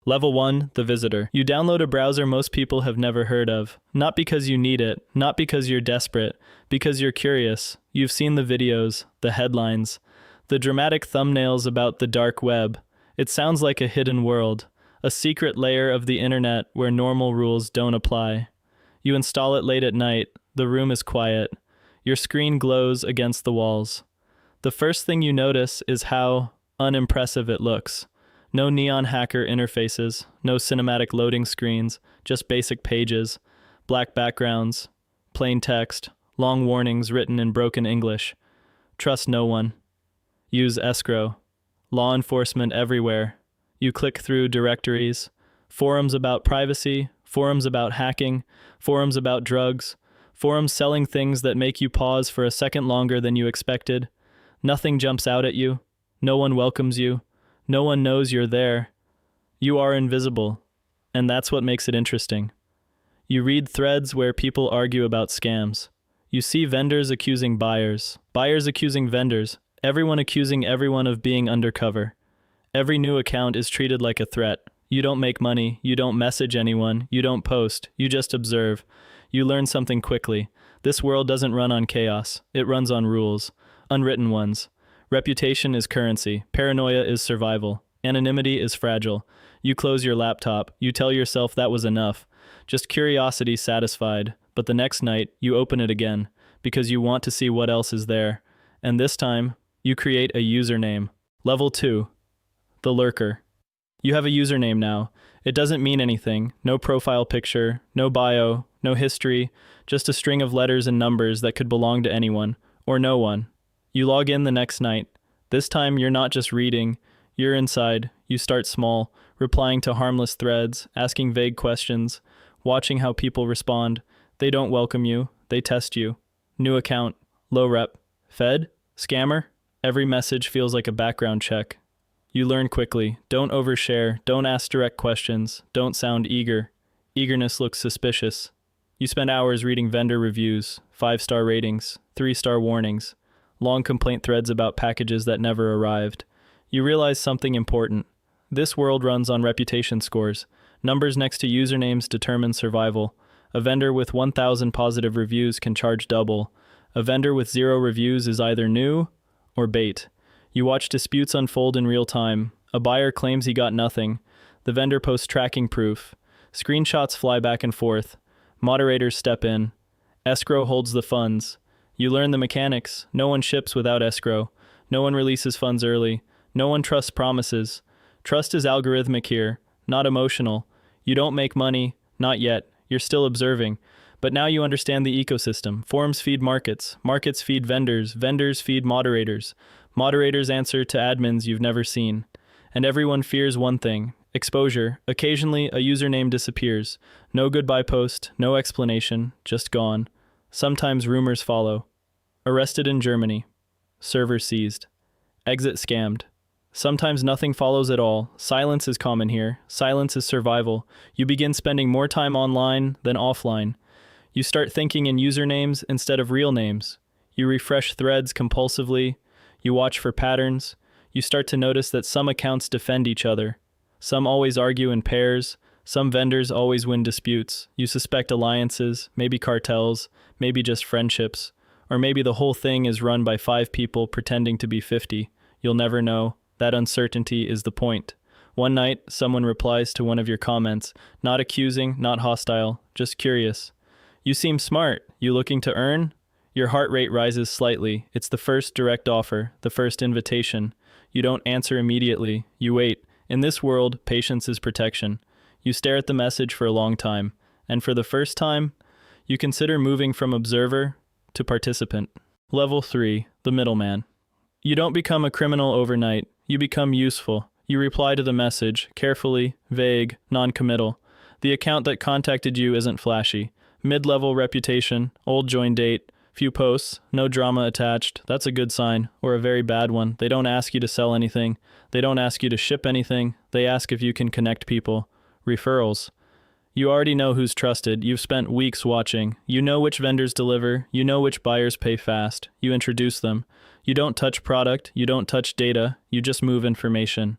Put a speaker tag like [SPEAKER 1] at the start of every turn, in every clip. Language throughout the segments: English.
[SPEAKER 1] Level 1, the visitor. You download a browser most people have never heard of. Not because you need it, not because you're desperate, because you're curious. You've seen the videos, the headlines, the dramatic thumbnails about the dark web. It sounds like a hidden world, a secret layer of the internet where normal rules don't apply. You install it late at night, the room is quiet. Your screen glows against the walls. The first thing you notice is how unimpressive it looks. No neon hacker interfaces, no cinematic loading screens, just basic pages, black backgrounds, plain text, long warnings written in broken English. Trust no one. Use escrow. Law enforcement everywhere. You click through directories, forums about privacy, forums about hacking, forums about drugs, forums selling things that make you pause for a second longer than you expected. Nothing jumps out at you. No one welcomes you. No one knows you're there. You are invisible, and that's what makes it interesting. You read threads where people argue about scams. You see vendors accusing buyers, buyers accusing vendors, everyone accusing everyone of being undercover. Every new account is treated like a threat. You don't make money, you don't message anyone, you don't post, you just observe. You learn something quickly. This world doesn't run on chaos, it runs on rules, unwritten ones. Reputation is currency, paranoia is survival, anonymity is fragile. You close your laptop, you tell yourself that was enough, just curiosity satisfied, but the next night you open it again, because you want to see what else is there. And this time, you create a username. Level 2. The Lurker. You have a username now. It doesn't mean anything, no profile picture, no bio, no history, just a string of letters and numbers that could belong to anyone, or no one. You log in the next night. This time you're not just reading, you're inside. You start small, replying to harmless threads, asking vague questions, watching how people respond. They don't welcome you, they test you. New account, low rep, Fed, scammer. Every message feels like a background check. You learn quickly, don't overshare, don't ask direct questions, don't sound eager. Eagerness looks suspicious. You spend hours reading vendor reviews, 5-star ratings, 3-star warnings, long complaint threads about packages that never arrived. You realize something important. This world runs on reputation scores. Numbers next to usernames determine survival. A vendor with 1,000 positive reviews can charge double. A vendor with 0 reviews is either new or bait. You watch disputes unfold in real time. A buyer claims he got nothing. The vendor posts tracking proof. Screenshots fly back and forth. Moderators step in. Escrow holds the funds. You learn the mechanics. No one ships without escrow. No one releases funds early. No one trusts promises. Trust is algorithmic here, not emotional. You don't make money, not yet. You're still observing. But now you understand the ecosystem. Forums feed markets. Markets feed vendors. Vendors feed moderators. Moderators answer to admins you've never seen. And everyone fears one thing: exposure. Occasionally, a username disappears. No goodbye post, no explanation, just gone. Sometimes rumors follow. Arrested in Germany. Server seized. Exit scammed. Sometimes nothing follows at all. Silence is common here. Silence is survival. You begin spending more time online than offline. You start thinking in usernames instead of real names. You refresh threads compulsively. You watch for patterns. You start to notice that some accounts defend each other. Some always argue in pairs. Some vendors always win disputes. You suspect alliances, maybe cartels, maybe just friendships. Or maybe the whole thing is run by 5 people pretending to be 50. You'll never know. That uncertainty is the point. One night, someone replies to one of your comments, not accusing, not hostile, just curious. You seem smart. You looking to earn? Your heart rate rises slightly. It's the first direct offer, the first invitation. You don't answer immediately. You wait. In this world, patience is protection. You stare at the message for a long time. And for the first time, you consider moving from observer to participant. Level 3, the middleman. You don't become a criminal overnight. You become useful. You reply to the message, carefully, vague, non-committal. The account that contacted you isn't flashy. Mid-level reputation, old join date, few posts, no drama attached. That's a good sign, or a very bad one. They don't ask you to sell anything. They don't ask you to ship anything. They ask if you can connect people. Referrals. You already know who's trusted. You've spent weeks watching. You know which vendors deliver. You know which buyers pay fast. You introduce them. You don't touch product. You don't touch data. You just move information.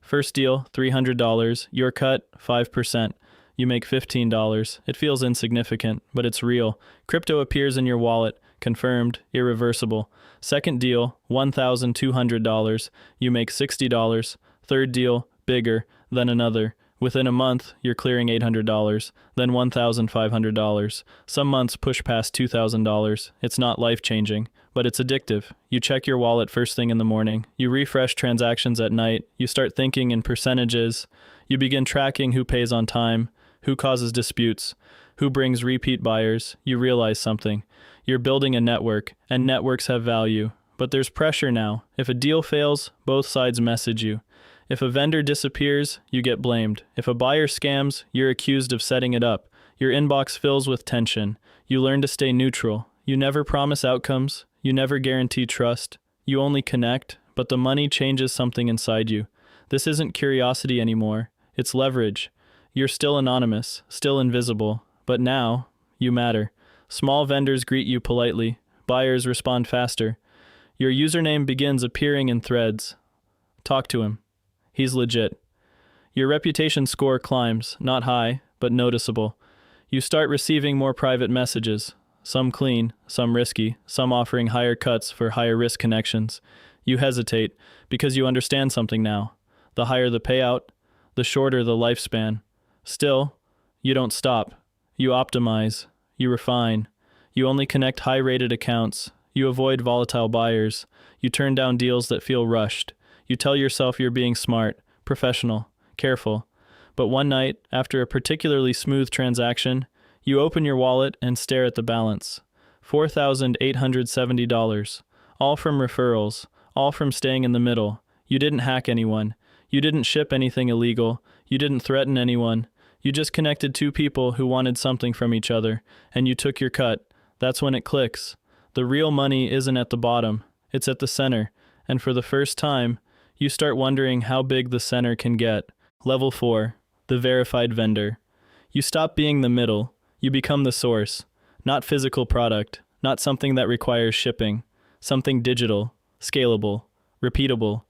[SPEAKER 1] First deal, $300. Your cut, 5%. You make $15. It feels insignificant, but it's real. Crypto appears in your wallet. Confirmed, irreversible. Second deal, $1,200. You make $60. Third deal, bigger, then another. Within a month, you're clearing $800, then $1,500. Some months push past $2,000. It's not life-changing, but it's addictive. You check your wallet first thing in the morning. You refresh transactions at night. You start thinking in percentages. You begin tracking who pays on time, who causes disputes, who brings repeat buyers. You realize something. You're building a network, and networks have value. But there's pressure now. If a deal fails, both sides message you. If a vendor disappears, you get blamed. If a buyer scams, you're accused of setting it up. Your inbox fills with tension. You learn to stay neutral. You never promise outcomes. You never guarantee trust. You only connect, but the money changes something inside you. This isn't curiosity anymore. It's leverage. You're still anonymous, still invisible, but now, you matter. Small vendors greet you politely. Buyers respond faster. Your username begins appearing in threads. Talk to him. He's legit. Your reputation score climbs, not high, but noticeable. You start receiving more private messages, some clean, some risky, some offering higher cuts for higher risk connections. You hesitate because you understand something now. The higher the payout, the shorter the lifespan. Still, you don't stop. You optimize. You refine. You only connect high-rated accounts. You avoid volatile buyers. You turn down deals that feel rushed. You tell yourself you're being smart, professional, careful. But one night, after a particularly smooth transaction, you open your wallet and stare at the balance. $4,870. All from referrals, all from staying in the middle. You didn't hack anyone. You didn't ship anything illegal. You didn't threaten anyone. You just connected two people who wanted something from each other, and you took your cut. That's when it clicks. The real money isn't at the bottom. It's at the center. And for the first time, you start wondering how big the center can get. Level 4, the verified vendor. You stop being the middle. You become the source. Not physical product, not something that requires shipping. Something digital, scalable, repeatable.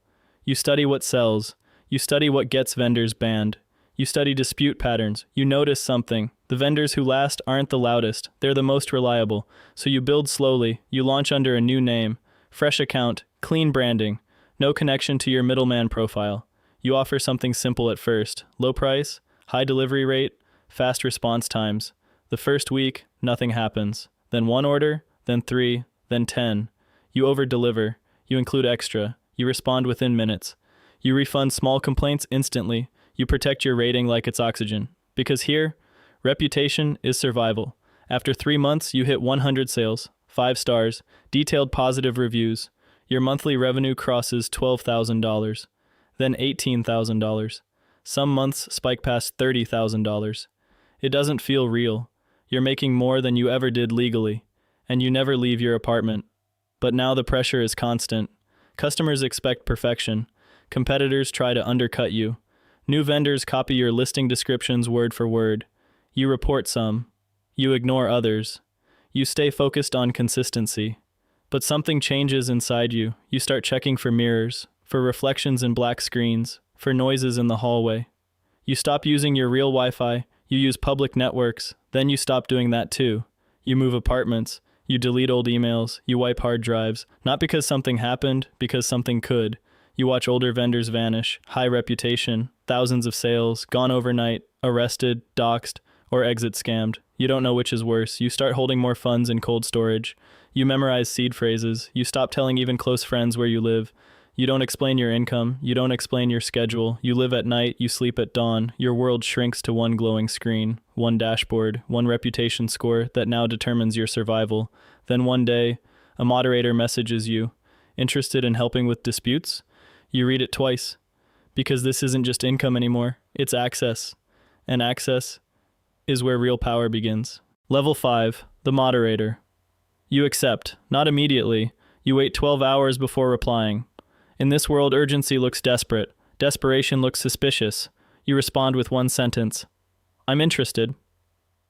[SPEAKER 1] You study what sells. You study what gets vendors banned. You study dispute patterns. You notice something. The vendors who last aren't the loudest. They're the most reliable. So you build slowly. You launch under a new name. Fresh account, clean branding. No connection to your middleman profile. You offer something simple at first. Low price, high delivery rate, fast response times. The first week, nothing happens. Then one order, then 3, then 10. You over-deliver. You include extra. You respond within minutes. You refund small complaints instantly. You protect your rating like it's oxygen. Because here, reputation is survival. After 3 months, you hit 100 sales, 5 stars, detailed positive reviews. Your monthly revenue crosses $12,000, then $18,000. Some months spike past $30,000. It doesn't feel real. You're making more than you ever did legally, and you never leave your apartment. But now the pressure is constant. Customers expect perfection. Competitors try to undercut you. New vendors copy your listing descriptions word for word. You report some. You ignore others. You stay focused on consistency. But something changes inside you. You start checking for mirrors, for reflections in black screens, for noises in the hallway. You stop using your real Wi-Fi. You use public networks. Then you stop doing that too. You move apartments. You delete old emails. You wipe hard drives. Not because something happened, because something could. You watch older vendors vanish, high reputation, thousands of sales, gone overnight, arrested, doxxed, or exit scammed. You don't know which is worse. You start holding more funds in cold storage. You memorize seed phrases. You stop telling even close friends where you live. You don't explain your income. You don't explain your schedule. You live at night. You sleep at dawn. Your world shrinks to one glowing screen, one dashboard, one reputation score that now determines your survival. Then one day, a moderator messages you, interested in helping with disputes? You read it twice, because this isn't just income anymore. It's access. And access is where real power begins. Level 5, the moderator. You accept, not immediately. You wait 12 hours before replying. In this world, urgency looks desperate. Desperation looks suspicious. You respond with one sentence. I'm interested.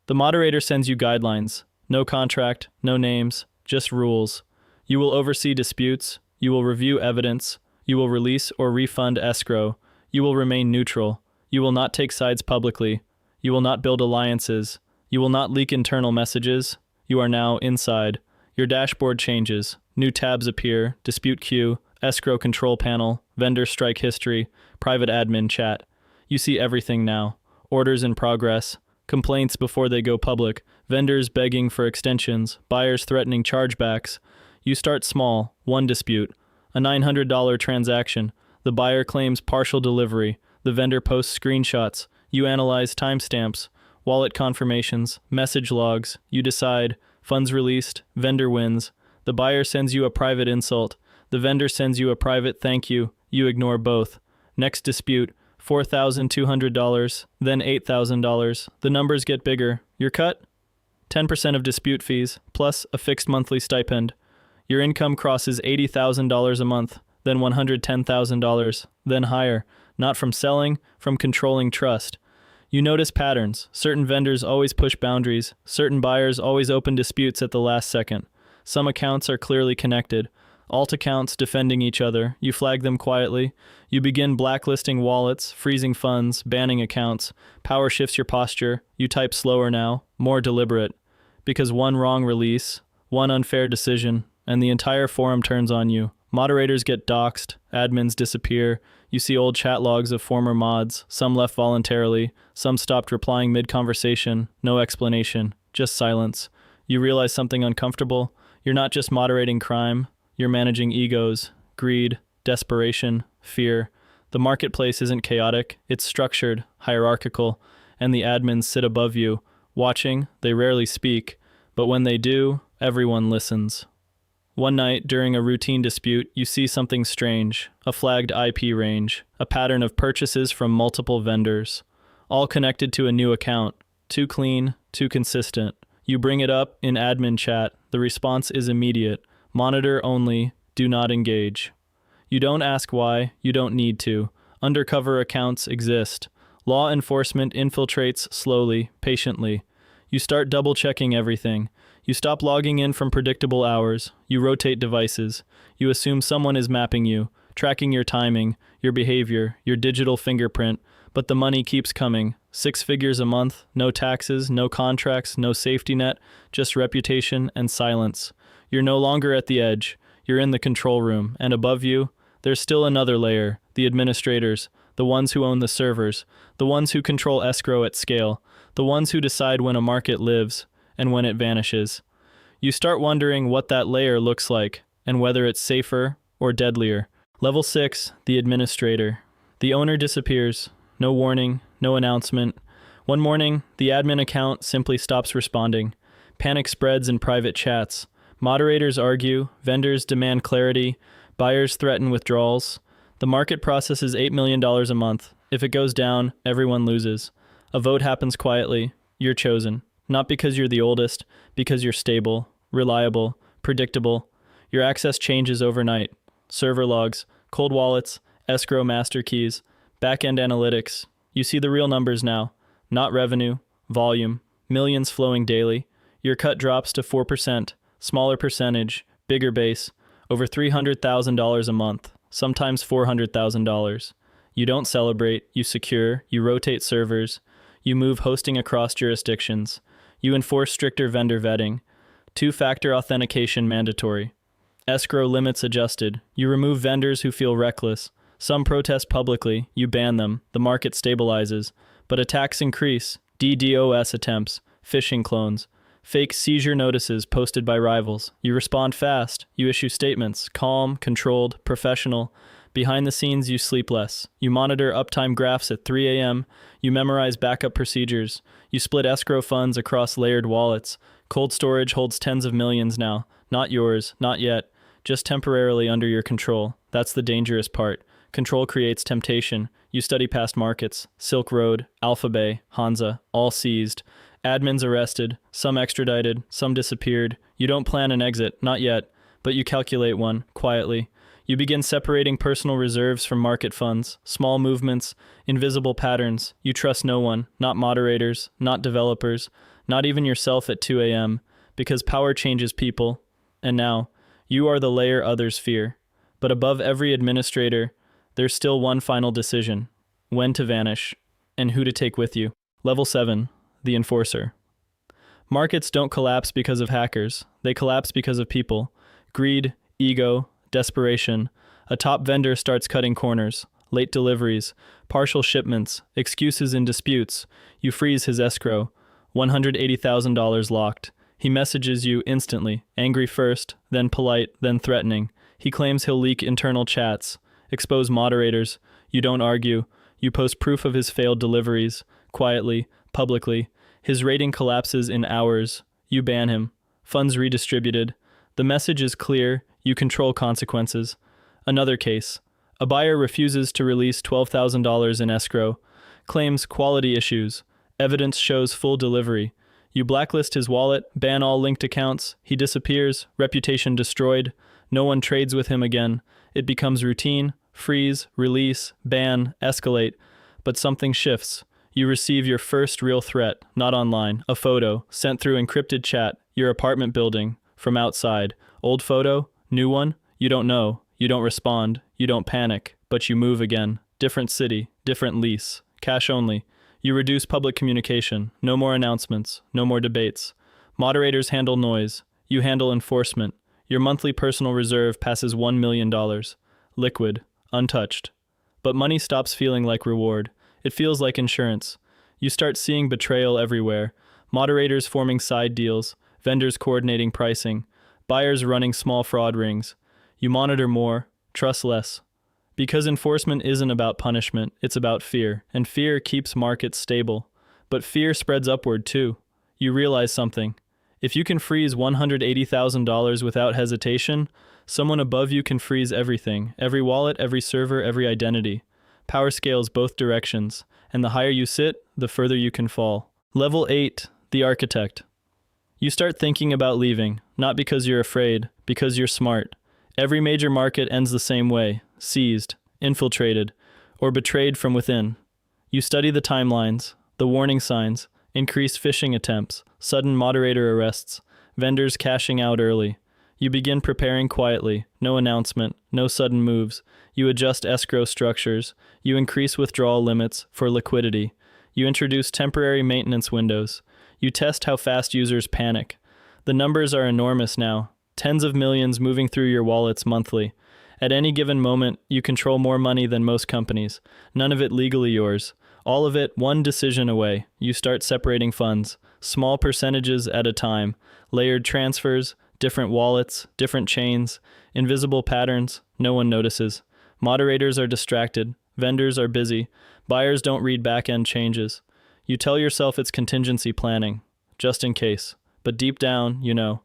[SPEAKER 1] The moderator sends you guidelines. No contract, no names, just rules. You will oversee disputes. You will review evidence. You will release or refund escrow. You will remain neutral. You will not take sides publicly. You will not build alliances. You will not leak internal messages. You are now inside. Your dashboard changes. New tabs appear, dispute queue, escrow control panel, vendor strike history, private admin chat. You see everything now. Orders in progress, complaints before they go public, vendors begging for extensions, buyers threatening chargebacks. You start small, one dispute, a $900 transaction. The buyer claims partial delivery. The vendor posts screenshots. You analyze timestamps, wallet confirmations, message logs. You decide, funds released, vendor wins. The buyer sends you a private insult. The vendor sends you a private thank you. You ignore both. Next dispute, $4,200, then $8,000. The numbers get bigger. Your cut? 10% of dispute fees, plus a fixed monthly stipend. Your income crosses $80,000 a month, then $110,000, then higher. Not from selling, from controlling trust. You notice patterns. Certain vendors always push boundaries. Certain buyers always open disputes at the last second. Some accounts are clearly connected. Alt accounts defending each other. You flag them quietly. You begin blacklisting wallets, freezing funds, banning accounts. Power shifts your posture. You type slower now, more deliberate. Because one wrong release, one unfair decision, and the entire forum turns on you. Moderators get doxxed, admins disappear. You see old chat logs of former mods, some left voluntarily, some stopped replying mid-conversation, no explanation, just silence. You realize something uncomfortable. You're not just moderating crime, you're managing egos, greed, desperation, fear. The marketplace isn't chaotic, it's structured, hierarchical, and the admins sit above you. Watching, they rarely speak, but when they do, everyone listens. One night, during a routine dispute, you see something strange, a flagged IP range, a pattern of purchases from multiple vendors, all connected to a new account. Too clean, too consistent. You bring it up in admin chat, the response is immediate. Monitor only, do not engage. You don't ask why, you don't need to. Undercover accounts exist. Law enforcement infiltrates slowly, patiently. You start double-checking everything. You stop logging in from predictable hours. You rotate devices. You assume someone is mapping you, tracking your timing, your behavior, your digital fingerprint, but the money keeps coming. 6 figures a month, no taxes, no contracts, no safety net, just reputation and silence. You're no longer at the edge. You're in the control room, and above you, there's still another layer, the administrators, the ones who own the servers, the ones who control escrow at scale, the ones who decide when a market lives and when it vanishes. You start wondering what that layer looks like and whether it's safer or deadlier. Level 6, the administrator. The owner disappears. No warning, no announcement. One morning, the admin account simply stops responding. Panic spreads in private chats. Moderators argue, vendors demand clarity, buyers threaten withdrawals. The market processes $8 million a month. If it goes down, everyone loses. A vote happens quietly. You're chosen. Not because you're the oldest, because you're stable, reliable, predictable. Your access changes overnight. Server logs, cold wallets, escrow master keys, back-end analytics. You see the real numbers now. Not revenue, volume, millions flowing daily. Your cut drops to 4%. Smaller percentage, bigger base, over $300,000 a month, sometimes $400,000. You don't celebrate, you secure, you rotate servers, you move hosting across jurisdictions, you enforce stricter vendor vetting, 2-factor authentication mandatory, escrow limits adjusted, you remove vendors who feel reckless, some protest publicly, you ban them, the market stabilizes, but attacks increase, DDoS attempts, phishing clones, fake seizure notices posted by rivals. You respond fast. You issue statements, calm, controlled, professional. Behind the scenes, you sleep less. You monitor uptime graphs at 3 a.m. You memorize backup procedures. You split escrow funds across layered wallets. Cold storage holds tens of millions now. Not yours, not yet. Just temporarily under your control. That's the dangerous part. Control creates temptation. You study past markets. Silk Road, Alphabet, Hansa, all seized. Admins arrested, some extradited, some disappeared. You don't plan an exit, not yet, but you calculate one, quietly. You begin separating personal reserves from market funds, small movements, invisible patterns. You trust no one, not moderators, not developers, not even yourself at 2 a.m., because power changes people. And now, you are the layer others fear. But above every administrator, there's still one final decision. when to vanish, and who to take with you. Level 7, the enforcer. Markets don't collapse because of hackers. They collapse because of people. Greed, ego, desperation. A top vendor starts cutting corners. Late deliveries, partial shipments, excuses in disputes. You freeze his escrow. $180,000 locked. He messages you instantly, angry first, then polite, then threatening. He claims he'll leak internal chats, expose moderators. You don't argue. You post proof of his failed deliveries, quietly, publicly. His rating collapses in hours. You ban him. Funds redistributed. The message is clear. You control consequences. Another case. A buyer refuses to release $12,000 in escrow. Claims quality issues. Evidence shows full delivery. You blacklist his wallet, ban all linked accounts. He disappears, reputation destroyed. No one trades with him again. It becomes routine. Freeze, release, ban, escalate. But something shifts. You receive your first real threat, not online. A photo, sent through encrypted chat, your apartment building, from outside. Old photo, new one, you don't know. You don't respond. You don't panic. But you move again. Different city, different lease. Cash only. You reduce public communication. No more announcements. No more debates. Moderators handle noise. You handle enforcement. Your monthly personal reserve passes $1 million. Liquid. Untouched. But money stops feeling like reward. It feels like insurance. You start seeing betrayal everywhere. Moderators forming side deals. Vendors coordinating pricing. Buyers running small fraud rings. You monitor more. Trust less. Because enforcement isn't about punishment, it's about fear, and fear keeps markets stable. But fear spreads upward too. You realize something. If you can freeze $180,000 without hesitation, someone above you can freeze everything, every wallet, every server, every identity. Power scales both directions, and the higher you sit, the further you can fall. Level 8, the architect. You start thinking about leaving, not because you're afraid, because you're smart. Every major market ends the same way. Seized, infiltrated, or betrayed from within. You study the timelines, the warning signs, increased phishing attempts, sudden moderator arrests, vendors cashing out early. You begin preparing quietly, no announcement, no sudden moves. You adjust escrow structures. You increase withdrawal limits for liquidity. You introduce temporary maintenance windows. You test how fast users panic. The numbers are enormous now, tens of millions moving through your wallets monthly. At any given moment, you control more money than most companies. None of it legally yours. All of it one decision away. You start separating funds, small percentages at a time, layered transfers, different wallets, different chains, invisible patterns, no one notices. Moderators are distracted, vendors are busy, buyers don't read back-end changes. You tell yourself it's contingency planning, just in case. But deep down, you know,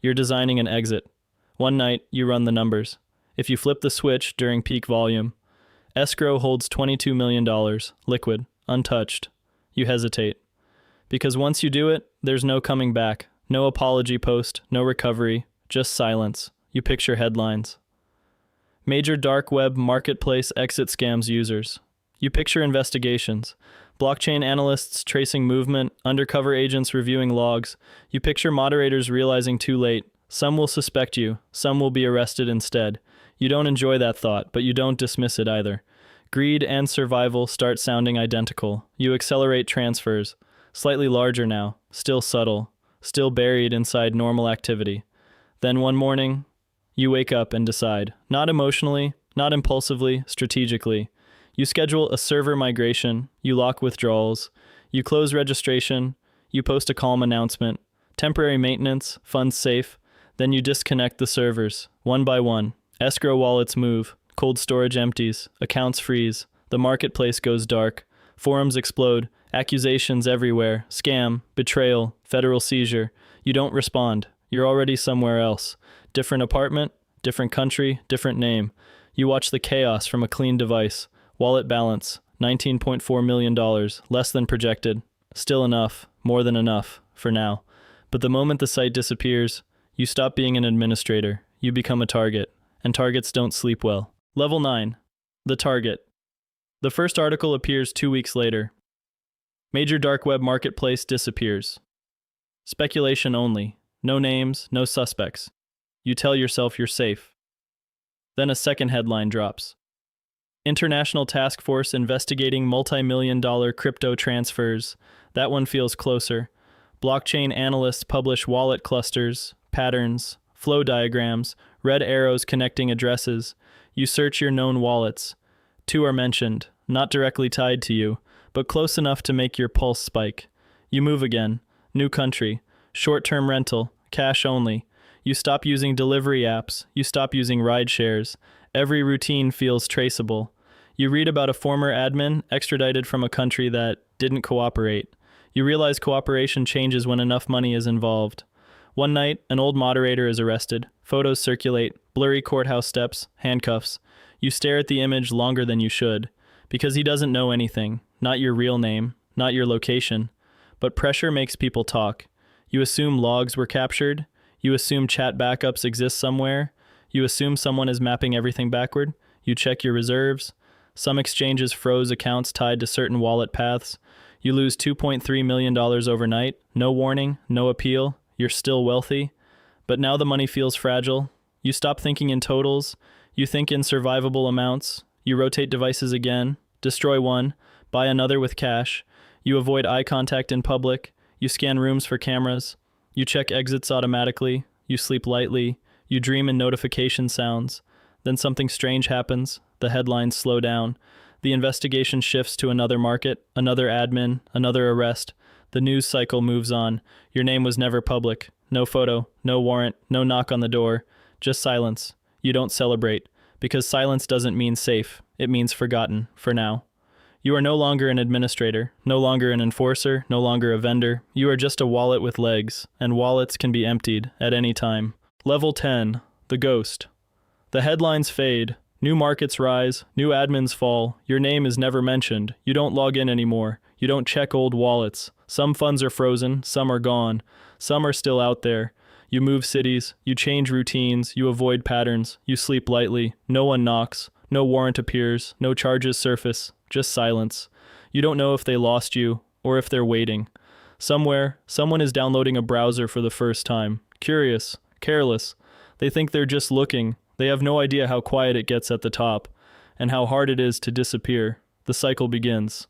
[SPEAKER 1] you're designing an exit. One night, you run the numbers. If you flip the switch during peak volume, escrow holds $22 million, liquid, untouched. You hesitate. Because once you do it, there's no coming back. No apology post, no recovery, just silence. You picture headlines. Major dark web marketplace exit scams users. You picture investigations. Blockchain analysts tracing movement, undercover agents reviewing logs. You picture moderators realizing too late. Some will suspect you, some will be arrested instead. You don't enjoy that thought, but you don't dismiss it either. Greed and survival start sounding identical. You accelerate transfers. Slightly larger now, still subtle, still buried inside normal activity. Then one morning, you wake up and decide, not emotionally, not impulsively, strategically. You schedule a server migration, you lock withdrawals, you close registration, you post a calm announcement, temporary maintenance, funds safe, then you disconnect the servers, one by one. Escrow wallets move, cold storage empties, accounts freeze, the marketplace goes dark, forums explode, accusations everywhere, scam, betrayal, federal seizure. You don't respond. You're already somewhere else. Different apartment, different country, different name. You watch the chaos from a clean device. Wallet balance, $19.4 million, less than projected. Still enough, more than enough, for now. But the moment the site disappears, you stop being an administrator. You become a target. And targets don't sleep well. Level 9. The target. The first article appears 2 weeks later. Major dark web marketplace disappears. Speculation only. No names, no suspects. You tell yourself you're safe. Then a second headline drops. International task force investigating multi-million-dollar crypto transfers. That one feels closer. Blockchain analysts publish wallet clusters, patterns, flow diagrams, red arrows connecting addresses. You search your known wallets. 2 are mentioned, not directly tied to you, but close enough to make your pulse spike. You move again. New country. Short-term rental. Cash only. You stop using delivery apps. You stop using ride shares. Every routine feels traceable. You read about a former admin extradited from a country that didn't cooperate. You realize cooperation changes when enough money is involved. One night, an old moderator is arrested. Photos circulate, blurry courthouse steps, handcuffs. You stare at the image longer than you should, because he doesn't know anything, not your real name, not your location. But pressure makes people talk. You assume logs were captured. You assume chat backups exist somewhere. You assume someone is mapping everything backward. You check your reserves. Some exchanges froze accounts tied to certain wallet paths. You lose $2.3 million overnight. No warning, no appeal. You're still wealthy. But now the money feels fragile. You stop thinking in totals. You think in survivable amounts. You rotate devices again. Destroy one. Buy another with cash. You avoid eye contact in public. You scan rooms for cameras. You check exits automatically. You sleep lightly. You dream in notification sounds. Then something strange happens. The headlines slow down. The investigation shifts to another market, another admin, another arrest. The news cycle moves on. Your name was never public. No photo, no warrant, no knock on the door. Just silence. You don't celebrate. Because silence doesn't mean safe. It means forgotten, for now. You are no longer an administrator, no longer an enforcer, no longer a vendor. You are just a wallet with legs, and wallets can be emptied at any time. Level 10. The Ghost. The headlines fade. New markets rise, new admins fall, your name is never mentioned, you don't log in anymore, you don't check old wallets. Some funds are frozen, some are gone, some are still out there. You move cities, you change routines, you avoid patterns, you sleep lightly, no one knocks, no warrant appears, no charges surface, just silence. You don't know if they lost you, or if they're waiting. Somewhere, someone is downloading a browser for the first time, curious, careless. They think they're just looking. They have no idea how quiet it gets at the top, and how hard it is to disappear. The cycle begins.